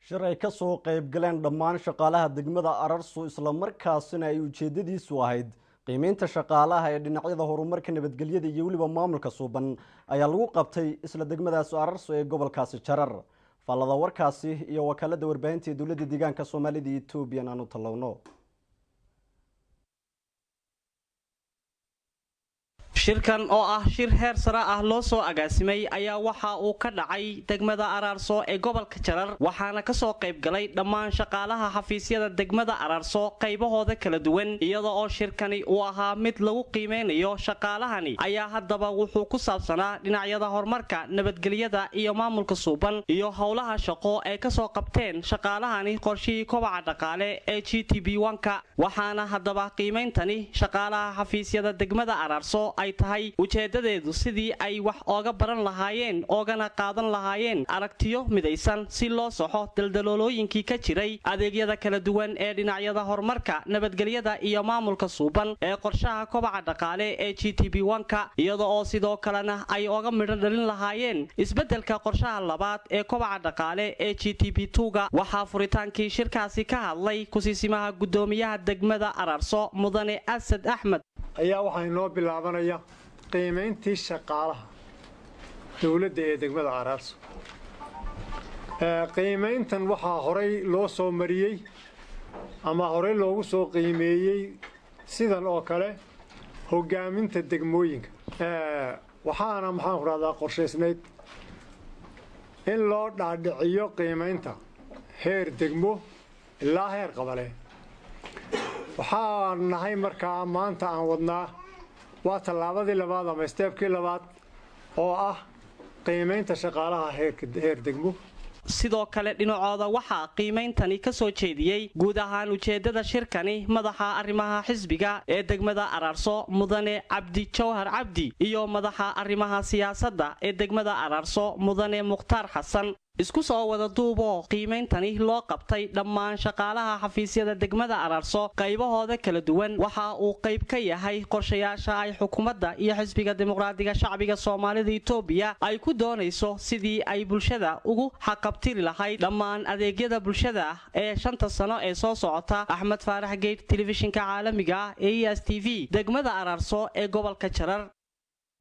Shiray ka soo qayb galeen dhammaan shaqaalaha degmada Ararso isla markaasina ay ujeedadiisu ahayd qiimeynta shaqaalaha ee dhinacyada horumarka nabadgelyada iyo waliba maamulka suuban ayaa lagu qabtay isla degmadaas Ararso ee gobolkaasi Jarar. Falada warkaasi iyo wakaalada warbaahinta ee dawladda deegaanka Soomaalida iyo Itoobiya aanu talawno. shirkan oo ah shir heer sare ah loo soo agaasimay ayaa waxa uu ka dhacay degmada Ararso ee gobolka Jarar waxaana ka soo qayb galay dhammaan shaqaalaha xafiisyada degmada Ararso qaybahooda kala duwan iyadoo oo shirkani uu ahaa mid lagu qiimeynayo shaqaalahani ayaa haddaba wuxuu ku saabsanaa dhinacyada horumarka nabadgelyada iyo maamulka suuban iyo howlaha shaqo ee ka soo qabteen shaqaalahani qorshihii kobaca dhaqaale ee GTB1ka waxaana haddaba qiimeyntani shaqaalaha xafiisyada degmada Ararso ay tahay ujeedadeedu sidii ay wax ooga baran lahaayeen oogana qaadan lahaayeen aragtiyo midaysan si loo soxo daldaloolooyinkii ka jiray adeegyada kala duwan ee dhinacyada horumarka nabadgelyada iyo maamulka suuban ee qorshaha kobaca dhaqaale ee GTB1ka iyadoo oo sidoo kalena ay ooga midho dhalin lahaayeen isbeddelka qorshaha labaad ee kobaca dhaqaale ee GTB2ga waxaa furitaankii shirkaasi ka hadlay kusiisimaha gudoomiyaha degmada Ararso mudane Asad Axmed ayaa waxay noo bilaabanaya qiimeyntii shaqaalaha dawladda ee degmada Ararso qiimeyntan waxaa horey loo soo mariyay ama horey loogu soo qiimeeyay sidan oo kale hogaaminta degmooyinka waxaana maxaan ku raahdaa qorshaysnayd in loo dhaadhiciyo qiimeynta heer degmo ilaa heer qabale waxaan nahay markaa maanta aan wadnaa waa tallaabadii labaad ama steebkii labaad oo ah qiimeynta shaqaalaha heer degmo sidoo kale dhinacooda waxaa qiimeyntani ka soo jeediyey guud ahaan ujeedada shirkani madaxa arrimaha xisbiga ee degmada Ararso mudane Cabdi Jawhar Cabdi iyo madaxa arrimaha siyaasadda ee degmada Ararso mudane Mukhtaar Xasan isku soo wada duubo qiimeyntani loo qabtay dhammaan shaqaalaha xafiisyada degmada Ararso qaybahooda kala duwan waxa uu qayb ka yahay qorshayaasha ay xukuumadda iyo xisbiga dimuqraadiga shacbiga Soomaalida Itoobiya ay ku doonayso sidii ay bulshada ugu xaqabtiri lahayd dhammaan adeegyada bulshada ee 5 sano ee soo socota Axmed Faarax Geed telefishinka caalamiga ee ESTV degmada Ararso ee gobolka Jarar